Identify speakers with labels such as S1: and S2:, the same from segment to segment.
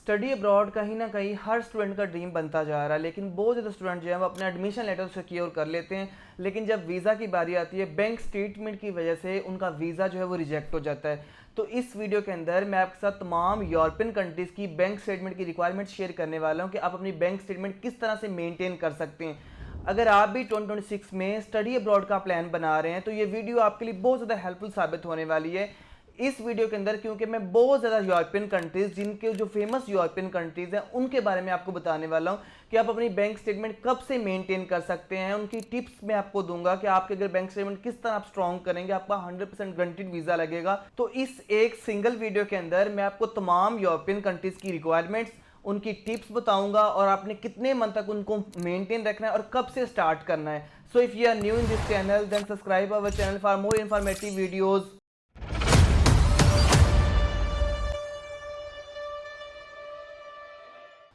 S1: Study abroad कहीं ना कहीं हर स्टूडेंट का ड्रीम बनता जा रहा है, लेकिन बहुत ज़्यादा स्टूडेंट जो है वो अपने एडमिशन लेटर सिक्योर कर लेते हैं, लेकिन जब वीज़ा की बारी आती है बैंक स्टेटमेंट की वजह से उनका वीज़ा जो है वो रिजेक्ट हो जाता है। तो इस वीडियो के अंदर मैं आपके साथ तमाम यूरोपियन कंट्रीज़ की बैंक स्टेटमेंट की रिक्वायरमेंट शेयर करने वाला हूँ कि आप अपनी बैंक स्टेटमेंट किस तरह से मेनटेन कर सकते हैं। अगर आप भी 2026 में स्टडी अब्रॉड का प्लान बना रहे हैं तो ये वीडियो आपके लिए बहुत ज़्यादा हेल्पफुल साबित होने वाली है इस वीडियो के अंदर, क्योंकि मैं बहुत ज़्यादा यूरोपियन कंट्रीज़, जिनके जो फेमस यूरोपियन कंट्रीज़ हैं, उनके बारे में आपको बताने वाला हूं कि आप अपनी बैंक स्टेटमेंट कब से मेंटेन कर सकते हैं। उनकी टिप्स मैं आपको दूंगा कि आपके अगर बैंक स्टेटमेंट किस तरह आप स्ट्रॉन्ग करेंगे, आपका 100% गारंटीड वीज़ा लगेगा। तो इस एक सिंगल वीडियो के अंदर मैं आपको तमाम यूरोपियन कंट्रीज़ की रिक्वायरमेंट्स, उनकी टिप्स बताऊंगा और आपने कितने मंथ तक उनको मेंटेन रखना है और कब से स्टार्ट करना है। So if you are new in this channel then subscribe our channel for more informative videos.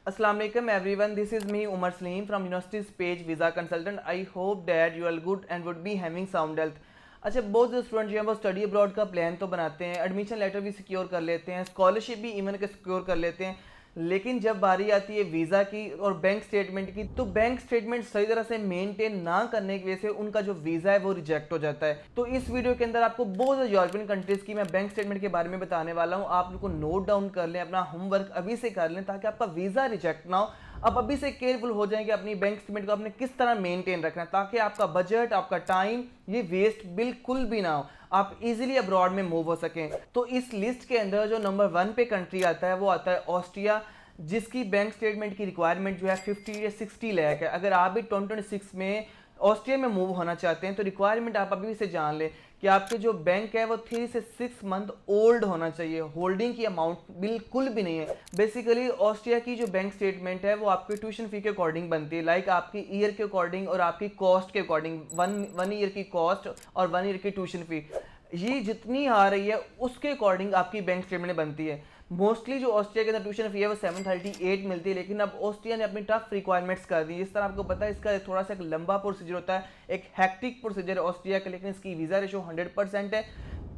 S1: Assalamu alaikum everyone, this is me Umar Salim from University's Page Visa Consultant. I hope that you are good and would be having sound health. अच्छा, बहुत से student जो है वो study abroad का plan तो बनाते हैं, एडमिशन लेटर भी सिक्योर कर लेते हैं, स्कॉलरशिप भी इवन के सिक्योर कर लेते हैं, लेकिन जब बारी आती है वीज़ा की और बैंक स्टेटमेंट की, तो बैंक स्टेटमेंट सही तरह से मेंटेन ना करने की वजह से उनका जो वीज़ा है वो रिजेक्ट हो जाता है। तो इस वीडियो के अंदर आपको बहुत ज़्यादा यूरोपियन कंट्रीज़ की मैं बैंक स्टेटमेंट के बारे में बताने वाला हूँ। आप लोग को नोट डाउन कर लें, अपना होमवर्क अभी से कर लें ताकि आपका वीज़ा रिजेक्ट ना हो। आप अभी से केयरफुल हो जाएंगे अपनी बैंक स्टेटमेंट को आपने किस तरह मेंटेन रखना है ताकि आपका बजट, आपका टाइम ये वेस्ट बिल्कुल भी ना हो, आप इजीली अब्रॉड में मूव हो सकें। तो इस लिस्ट के अंदर जो नंबर 1 पे कंट्री आता है वो आता है ऑस्ट्रिया, जिसकी बैंक स्टेटमेंट की रिक्वायरमेंट जो है 50 या 60 लाख है। अगर आप भी 2026 में ऑस्ट्रिया में मूव होना चाहते हैं तो रिक्वायरमेंट आप अभी से जान लें कि आपके जो बैंक है वो 3 से 6 मंथ ओल्ड होना चाहिए। होल्डिंग की अमाउंट बिल्कुल भी नहीं है। बेसिकली ऑस्ट्रिया की जो बैंक स्टेटमेंट है वो आपके ट्यूशन फी के अकॉर्डिंग बनती है, लाइक आपकी ईयर के अकॉर्डिंग और आपकी कॉस्ट के अकॉर्डिंग, वन ईयर की कॉस्ट और 1 ईयर की ट्यूशन फी, ये जितनी आ रही है उसके अकॉर्डिंग आपकी बैंक स्टेटमेंट बनती है। मोस्टली जो ऑस्ट्रिया के अंदर ट्यूशन फी है वो 738 मिलती है, लेकिन अब ऑस्ट्रिया ने अपनी टफ रिक्वायरमेंट्स कर दी। इस तरह आपको पता है इसका थोड़ा सा एक लंबा प्रोसीजर होता है, एक हैक्टिक प्रोसीजर है ऑस्ट्रिया का, लेकिन इसकी वीज़ा रेशो 100% है।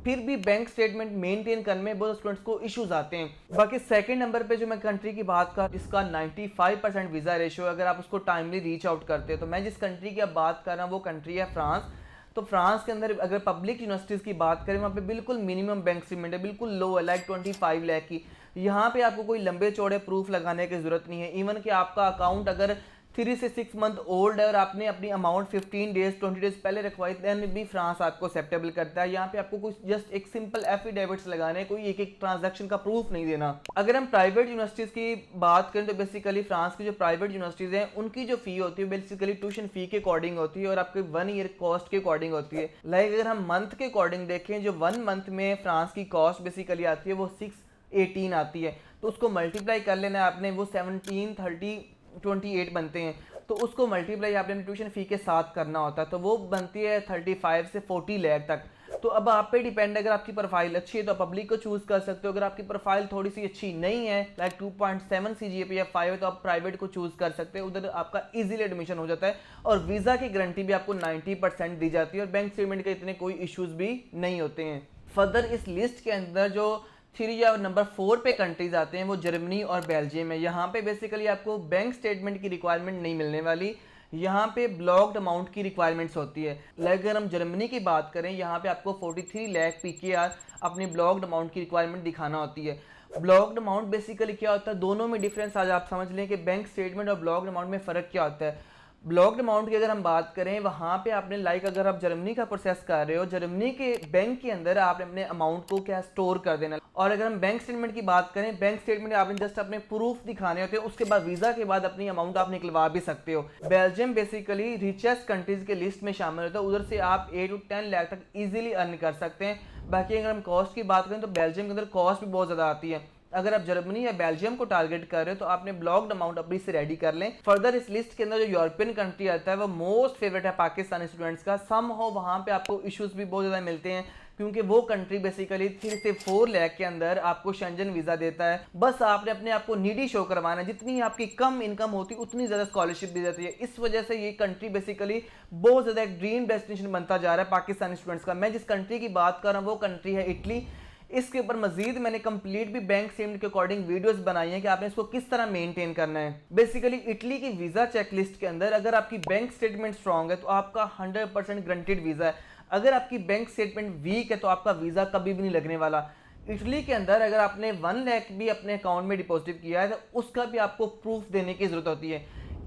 S1: फिर भी बैंक स्टेटमेंट मेंटेन करने में बहुत स्टूडेंट्स को इश्यूज आते हैं। बाकी सेकंड नंबर पे जो मैं कंट्री की बात कर, जिसका 95% वीज़ा रेशो, अगर आप उसको टाइमली रीच आउट करते हैं, तो मैं जिस कंट्री की अब बात कर रहा हूँ वो कंट्री है फ्रांस। तो फ्रांस के अंदर अगर पब्लिक यूनिवर्सिटीज़ की बात करें, वहाँ पे बिल्कुल मिनिमम बैंक स्टेटमेंट है, बिल्कुल लो है, लाइक 25 लाख की। यहाँ पे आपको कोई लंबे चौड़े प्रूफ लगाने की ज़रूरत नहीं है। इवन कि आपका अकाउंट अगर 3 से 6 मंथ ओल्ड है और आपने अपनी अमाउंट 15 डेज 20 डेज पहले रखवाई, देन भी फ्रांस आपको एक्सेप्टेबल करता है। यहाँ पे आपको कुछ जस्ट एक सिंपल एफिडेविट्स लगाने, कोई एक एक ट्रांजैक्शन का प्रूफ नहीं देना। अगर हम प्राइवेट यूनिवर्सिटीज़ की बात करें तो बेसिकली फ्रांस की जो प्राइवेट यूनिवर्सिटीज़ हैं उनकी जो फी होती है बेसिकली ट्यूशन फी के अकॉर्डिंग होती है और आपके 1 ईयर कॉस्ट के अकॉर्डिंग होती है। लाइक अगर हम मंथ के अकॉर्डिंग देखें, जो 1 मंथ में फ्रांस की कॉस्ट बेसिकली आती है वो 618 आती है, तो उसको मल्टीप्लाई कर लेना है आपने, वो 17, 30, 28 बनते हैं, तो उसको मल्टीप्लाई आपने ट्यूशन फी के साथ करना होता है, तो वो बनती है 35 से 40 लाख तक। तो अब आप पे डिपेंड है, अगर आपकी प्रोफाइल अच्छी है तो आप पब्लिक को चूज़ कर सकते हो, अगर आपकी प्रोफाइल थोड़ी सी अच्छी नहीं है, लाइक 2.7 CGPA या 5 है, तो आप प्राइवेट को चूज़ कर सकते हैं, उधर आपका इजीली एडमिशन हो जाता है और वीज़ा की गारंटी भी आपको 90% दी जाती है और बैंक स्टेटमेंट के इतने कोई इश्यूज़ भी नहीं होते हैं। फर्दर इस लिस्ट के अंदर जो 3 या नंबर 4 पे कंट्रीज आते हैं वो जर्मनी और बेल्जियम है। यहाँ पे बेसिकली आपको बैंक स्टेटमेंट की रिक्वायरमेंट नहीं मिलने वाली, यहाँ पे ब्लॉक्ड अमाउंट की रिक्वायरमेंट्स होती है। अगर हम जर्मनी की बात करें, यहाँ पे आपको 43 लाख PKR अपनी ब्लॉक्ड अमाउंट की रिक्वायरमेंट दिखाना होती है। ब्लॉक्ड अमाउंट बेसिकली क्या होता है, दोनों में डिफरेंस आज आप समझ लें कि बैंक स्टेटमेंट और ब्लॉक्ड अमाउंट में फ़र्क क्या होता है। ब्लॉक्ड अमाउंट की अगर हम बात करें, वहाँ पे आपने लाइक अगर आप जर्मनी का प्रोसेस कर रहे हो, जर्मनी के बैंक के अंदर आपने अपने अमाउंट को क्या स्टोर कर देना। और अगर हम बैंक स्टेटमेंट की बात करें, बैंक स्टेटमेंट आपने जस्ट अपने प्रूफ दिखाने होते हैं, उसके बाद वीज़ा के बाद अपनी अमाउंट आप निकलवा भी सकते हो। बेल्जियम बेसिकली रिचेस्ट कंट्रीज के लिस्ट में शामिल होता है, उधर से आप 8 to 10 लाख तक ईजिली अर्न कर सकते हैं। बाकी अगर हम कॉस्ट की बात करें तो बेल्जियम के अंदर कॉस्ट भी बहुत ज़्यादा आती है। अगर आप जर्मनी या बेल्जियम को टारगेट कर रहे हो तो आपने ब्लॉक्ड अमाउंट अभी से रेडी कर लें। फर्दर इस लिस्ट के अंदर जो यूरोपियन कंट्री आता है वो मोस्ट फेवरेट है पाकिस्तानी स्टूडेंट्स का। सम हो वहाँ पे आपको इश्यूज भी बहुत ज़्यादा मिलते हैं क्योंकि वो कंट्री बेसिकली 3 से 4 लाख के अंदर आपको शेंजन वीज़ा देता है। बस आपने अपने आप को नीडी शो करवाना है, जितनी आपकी कम इनकम होती है उतनी ज़्यादा स्कॉलरशिप दी जाती है। इस वजह से ये कंट्री बेसिकली बहुत ज़्यादा एक ड्रीम डेस्टिनेशन बनता जा रहा है पाकिस्तानी स्टूडेंट्स का। मैं जिस कंट्री की बात कर रहा हूँ वो कंट्री है इटली। इसके ऊपर मजीद मैंने कंप्लीट भी बैंक स्टेटमेंट के अकॉर्डिंग वीडियोस बनाई हैं कि आपने इसको किस तरह मेंटेन करना है। बेसिकली इटली की वीज़ा चेकलिस्ट के अंदर अगर आपकी बैंक स्टेटमेंट स्ट्रॉन्ग है तो आपका 100% गारंटेड वीज़ा है। अगर आपकी बैंक स्टेटमेंट वीक है तो आपका वीज़ा कभी भी नहीं लगने वाला। इटली के अंदर अगर आपने 1 लाख भी अपने अकाउंट में डिपॉजिट किया है तो उसका भी आपको प्रूफ देने की ज़रूरत होती है।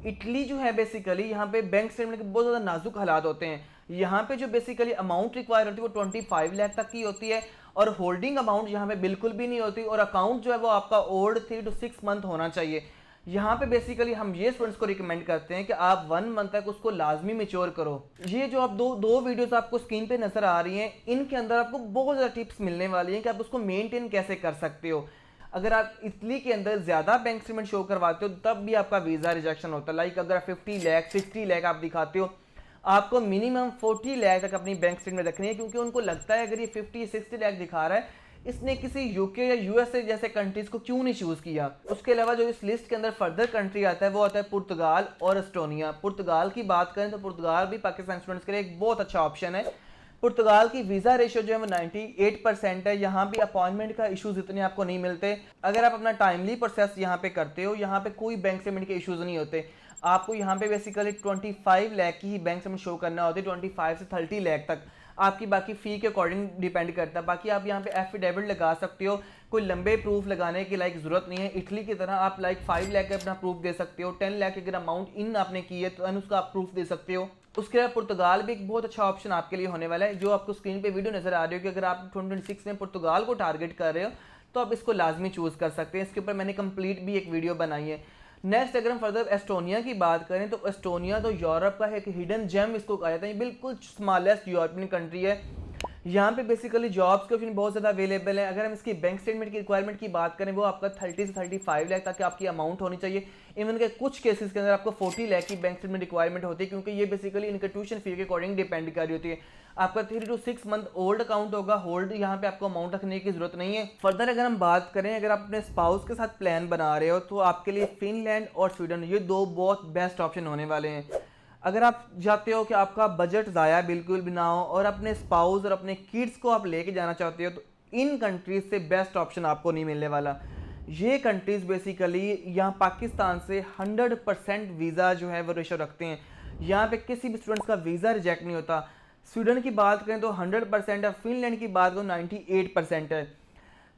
S1: इटली जो है बेसिकली यहाँ पे बैंक स्टेटमेंट के बहुत ज़्यादा नाजुक हालात होते हैं। यहाँ पे जो बेसिकली अमाउंट रिक्वायर होती है वो 25 लाख तक की होती है और होल्डिंग अमाउंट यहाँ पे बिल्कुल भी नहीं होती और अकाउंट जो है वो आपका ओल्ड 3 to 6 मंथ होना चाहिए। यहाँ पे बेसिकली हम ये स्टूडेंट्स को रिकमेंड करते हैं कि आप 1 मंथ तक उसको लाजमी मेच्योर करो। ये जो आप दो वीडियोस आपको स्क्रीन पे नजर आ रही हैं, इनके अंदर आपको बहुत ज़्यादा टिप्स मिलने वाली हैं कि आप उसको मेंटेन कैसे कर सकते हो। अगर आप इटली के अंदर ज़्यादा बैंक स्टेटमेंट शो करवाते हो तब भी आपका वीज़ा रिजेक्शन होता है। लाइक अगर 50 लाख 60 लाख आप दिखाते हो, आपको मिनिमम 40 लाख तक अपनी बैंक स्टेटमेंट रखनी है, क्योंकि उनको लगता है अगर ये 50-60 लाख दिखा रहा है इसने किसी यूके या यूएसए जैसे कंट्रीज को क्यों नहीं चूज़ किया। उसके अलावा जो इस लिस्ट के अंदर फर्दर कंट्री आता है वो आता है पुर्तगाल और एस्टोनिया। पुर्तगाल की बात करें तो पुर्तगाल भी पाकिस्तान स्टूडेंट्स के लिए एक बहुत अच्छा ऑप्शन है। पुर्तगाल की वीज़ा रेशियो जो है वो 98% है। यहाँ भी अपॉइंटमेंट का इश्यूज इतने आपको नहीं मिलते। अगर आप अपना टाइमली प्रोसेस यहाँ पे करते हो, यहाँ पे कोई बैंक स्टेटमेंट के इश्यूज नहीं होते। आपको यहाँ पे बेसिकली 25 लाख की ही बैंक स्टेटमेंट शो करना होती है, 25 से 30 लाख तक आपकी बाकी फ़ी के अकॉर्डिंग डिपेंड करता है। बाकी आप यहाँ पे एफिडेविट लगा सकते हो, कोई लंबे प्रूफ लगाने की ज़रूरत नहीं है। इटली की तरह आप 5 लाख का अपना प्रूफ दे सकते हो, 10 लाख अगर अमाउंट इन आपने की है तो उसका आप प्रूफ दे सकते हो। उसके अलावा पुर्तगाल भी एक बहुत अच्छा ऑप्शन आपके लिए होने वाला है। जो आपको स्क्रीन पे वीडियो नजर आ रही हो कि अगर आप 2026 में पुर्तगाल को टारगेट कर रहे हो तो आप इसको लाजमी चूज़ कर सकते हैं। इसके ऊपर मैंने कंप्लीट भी एक वीडियो बनाई है। नेक्स्ट अगर हम फर्दर एस्टोनिया की बात करें तो एस्टोनिया तो यूरोप का एक हिडन जेम इसको कहा जाता है। ये बिल्कुल स्मॉलेस्ट यूरोपियन कंट्री है। यहाँ पे बेसिकली जॉब्स के ऑप्शन बहुत ज़्यादा अवेलेबल है। अगर हम इसकी बैंक स्टेटमेंट की रिक्वायरमेंट की बात करें वो आपका 30 से 35 लाख तक आपकी अमाउंट होनी चाहिए। इवन के कुछ केसेस के अंदर आपको 40 लाख की बैंक स्टेटमेंट रिक्वायरमेंट होती है, क्योंकि ये बेसिकली इनके ट्यूशन फी के अकॉर्डिंग डिपेंड कर रही होती है। आपका 3 to 6 मंथ ओल्ड अकाउंट होगा, होल्ड यहाँ पे आपको अमाउंट रखने की जरूरत नहीं है। फर्दर अगर हम बात करें, अगर आप अपने स्पाउस के साथ प्लान बना रहे हो तो आपके लिए फिनलैंड और स्वीडन ये दो बहुत बेस्ट ऑप्शन होने वाले हैं। अगर आप चाहते हो कि आपका बजट ज़ाया बिल्कुल भी ना हो और अपने स्पाउस और अपने किड्स को आप लेके जाना चाहते हो तो इन कंट्रीज़ से बेस्ट ऑप्शन आपको नहीं मिलने वाला। ये कंट्रीज़ बेसिकली यहाँ पाकिस्तान से 100% वीज़ा जो है वो रेशो रखते हैं। यहाँ पे किसी भी स्टूडेंट्स का वीज़ा रिजेक्ट नहीं होता। स्वीडन की बात करें तो 100% है, फिनलैंड की बात करें 98% है।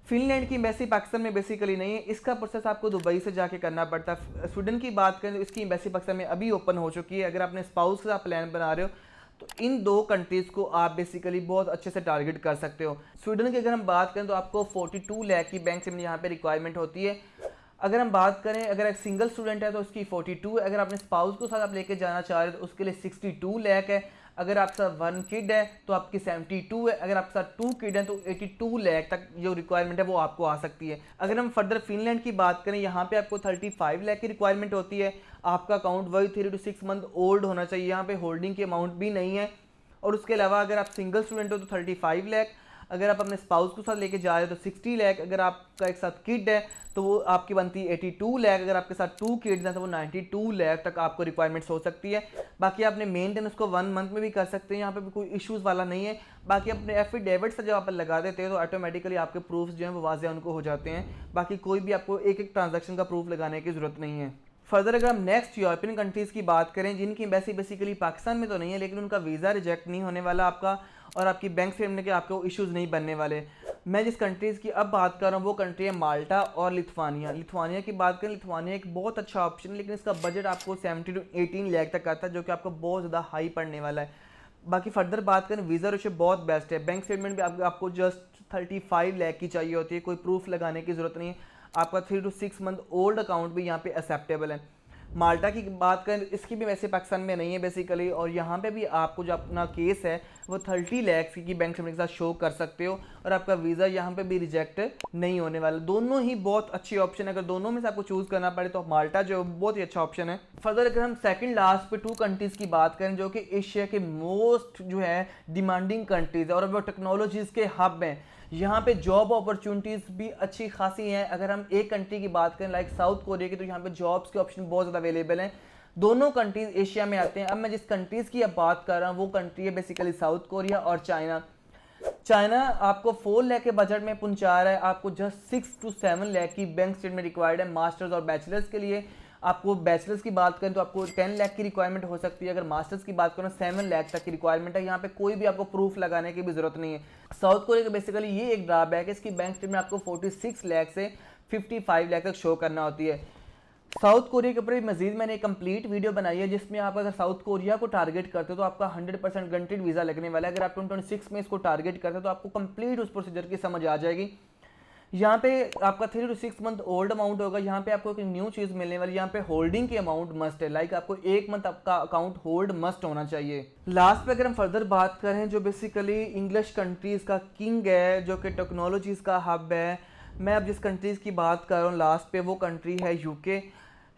S1: फिनलैंड की एम्बेसी पाकिस्तान में बेसिकली नहीं है, इसका प्रोसेस आपको दुबई से जाके करना पड़ता है। स्वीडन की बात करें तो इसकी एम्बेसी पाकिस्तान में अभी ओपन हो चुकी है। अगर आपने स्पाउस के साथ प्लान बना रहे हो तो इन दो कंट्रीज़ को आप बेसिकली बहुत अच्छे से टारगेट कर सकते हो। स्वीडन की अगर हम बात करें तो आपको 42 लाख की बैंक स्टेटमेंट यहाँ पे रिक्वायरमेंट होती है। अगर हम बात करें, अगर एक सिंगल स्टूडेंट है तो उसकी 42 है। अगर आपने स्पाउस को साथ आप लेके जाना चाह रहे हो तो उसके लिए 62 लाख है। अगर आपके साथ 1 किड है तो आपकी 72 है। अगर आपके साथ 2 किड है तो 82 लाख तक जो रिक्वायरमेंट है वो आपको आ सकती है। अगर हम फर्दर फिनलैंड की बात करें, यहाँ पे आपको 35 लाख की रिक्वायरमेंट होती है। आपका अकाउंट वही 3 to 6 मंथ ओल्ड होना चाहिए, यहाँ पे होल्डिंग की अमाउंट भी नहीं है। और उसके अलावा अगर आप सिंगल स्टूडेंट हो तो 35 लाख, अगर आप अपने स्पाउस को साथ लेके जा रहे हो तो 60 लाख, अगर आपका एक साथ किड है तो वो आपकी बनती है 82 लाख, अगर आपके साथ 2 किड्स हैं तो वो 92 लाख तक आपको रिक्वायरमेंट्स हो सकती है। बाकी आपने मेंटेन उसको 1 मंथ में भी कर सकते हैं, यहाँ पे भी कोई इश्यूज़ वाला नहीं है। बाकी अपने एफिडेविट से जब आप लगा देते हैं तो ऑटोमेटिकली आपके प्रूफ्स जो हैं वो वाज़ेह उनको हो जाते हैं। बाकी कोई भी आपको एक एक ट्रांजैक्शन का प्रूफ लगाने की ज़रूरत नहीं है। फर्दर अगर हम नेक्स्ट यूरोपियन कंट्रीज़ की बात करें जिनकी एम्बेसी बेसिकली पाकिस्तान में तो नहीं है लेकिन उनका वीज़ा रिजेक्ट नहीं होने वाला आपका और आपकी बैंक स्टेटमेंट के आपको इश्यूज़ नहीं बनने वाले। मैं जिस कंट्रीज़ की अब बात कर रहा हूँ वो कंट्री है माल्टा और लिथुआनिया। लिथुआनिया की बात करें, लिथुआनिया एक बहुत अच्छा ऑप्शन है लेकिन इसका बजट आपको 70 to 18 लाख तक आता है, जो कि आपको बहुत ज़्यादा हाई पड़ने वाला है। बाकी फर्दर बात करें, वीज़ा रेशियो बहुत बेस्ट है। बैंक स्टेटमेंट भी आपको जस्ट 35 लाख की चाहिए होती है, कोई प्रूफ लगाने की ज़रूरत नहीं है। आपका 3 to 6 मंथ ओल्ड अकाउंट भी यहाँ पे एक्सेप्टेबल है। माल्टा की बात करें तो इसकी भी वैसे पाकिस्तान में नहीं है बेसिकली, और यहाँ पे भी आपको जो अपना केस है वो 30 लाख की बैंक स्टेटमेंट के साथ शो कर सकते हो और आपका वीज़ा यहाँ पे भी रिजेक्ट नहीं होने वाला। दोनों ही बहुत अच्छी ऑप्शन है। अगर दोनों में से आपको चूज़ करना पड़े तो माल्टा जो बहुत ही अच्छा ऑप्शन है। फर्दर अगर हम सेकंड लास्ट पे 2 कंट्रीज़ की बात करें जो कि एशिया के मोस्ट जो है डिमांडिंग कंट्रीज़ है और वो टेक्नोलॉजीज़ के हब हैं, यहाँ पे जॉब अपॉर्चुनिटीज़ भी अच्छी खासी हैं। अगर हम एक कंट्री की बात करें लाइक साउथ कोरिया की, तो यहाँ पे जॉब्स के ऑप्शन बहुत ज़्यादा अवेलेबल हैं। दोनों कंट्रीज़ एशिया में आते हैं। अब मैं जिस कंट्रीज़ की अब बात कर रहा हूँ वो कंट्री है बेसिकली साउथ कोरिया और चाइना। चाइना आपको 4 लाख के बजट में पहुंचा रहा है, आपको जस्ट 6 to 7 लाख की बैंक स्टेटमेंट रिक्वायर्ड है मास्टर्स और बैचलर्स के लिए। आपको बैचलर्स की बात करें तो आपको 10 लाख की रिक्वायरमेंट हो सकती है, अगर मास्टर्स की बात करें 7 लाख तक की रिक्वायरमेंट है। यहाँ पे कोई भी आपको प्रूफ लगाने की भी जरूरत नहीं है। साउथ कोरिया का बेसिकली ये एक ड्रॉबैक है, इसकी बैंक स्टेटमेंट आपको 46 लाख से 55 लाख तक शो करना होती है। साउथ कोरिया के ऊपर मजीद मैंने एक कंप्लीट वीडियो बनाई है, जिसमें आप अगर साउथ कोरिया को टारगेट करते हो तो आपका 100% गारंटीड वीज़ा लगने वाला है। अगर आप 2026 में इसको टारगेट करते हो तो आपको कंप्लीट उस प्रोसीजर की समझ आ जाएगी। यहाँ पे आपका 3 to 6 मंथ ओल्ड अमाउंट होगा। यहाँ पे आपको एक न्यू चीज़ मिलने वाली है, यहाँ पे होल्डिंग की अमाउंट मस्ट है, लाइक आपको 1 मंथ आपका अकाउंट होल्ड मस्ट होना चाहिए। लास्ट पे अगर हम फर्दर बात करें, जो बेसिकली इंग्लिश कंट्रीज़ का किंग है, जो कि टेक्नोलॉजीज़ का हब है, मैं अब जिस कंट्रीज़ की बात कर रहा हूँ लास्ट पे, वो कंट्री है यूके।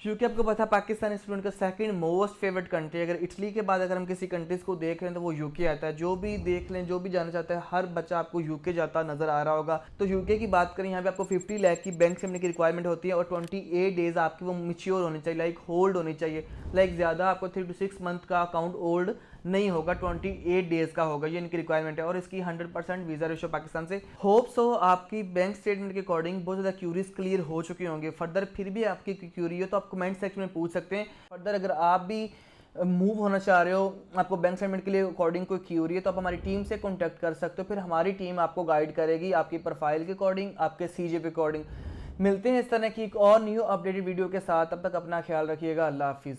S1: यूके आपको पता है पाकिस्तान स्टूडेंट का सेकंड मोस्ट फेवरेट कंट्री। अगर इटली के बाद अगर हम किसी कंट्रीज़ को देख रहे हैं तो वो यूके आता है। जो भी देख लें, जो भी जाना चाहता है, हर बच्चा आपको यूके जाता नजर आ रहा होगा। तो यूके की बात करें, यहाँ पे आपको 50 लाख की बैंक स्टेटमेंट की रिक्वायरमेंट होती है और 28 डेज आपकी वो मिच्योर होनी चाहिए, लाइक होल्ड होनी चाहिए। लाइक ज़्यादा आपको 3 to 6 मंथ का अकाउंट होल्ड नहीं होगा, 28 डेज का होगा, ये इनकी रिक्वायरमेंट है। और इसकी 100% वीज़ा रेशो पाकिस्तान से। होप सो आपकी बैंक स्टेटमेंट के अकॉर्डिंग बहुत ज़्यादा क्यूरीज क्लियर हो चुके होंगे। फर्दर फिर भी आपकी क्यूरी हो तो आप कमेंट सेक्शन में पूछ सकते हैं। फर्दर अगर आप भी मूव होना चाह रहे हो, आपको बैंक स्टेटमेंट के लिए अकॉर्डिंग कोई क्यूरी है, तो आप हमारी टीम से कॉन्टैक्ट कर सकते हो। फिर हमारी टीम आपको गाइड करेगी आपकी प्रोफाइल के अकॉर्डिंग, आपके सीजे के अकॉर्डिंग। मिलते हैं इस तरह की एक और न्यू अपडेटेड वीडियो के साथ। तब तक अपना ख्याल रखिएगा। अल्लाह हाफिज़।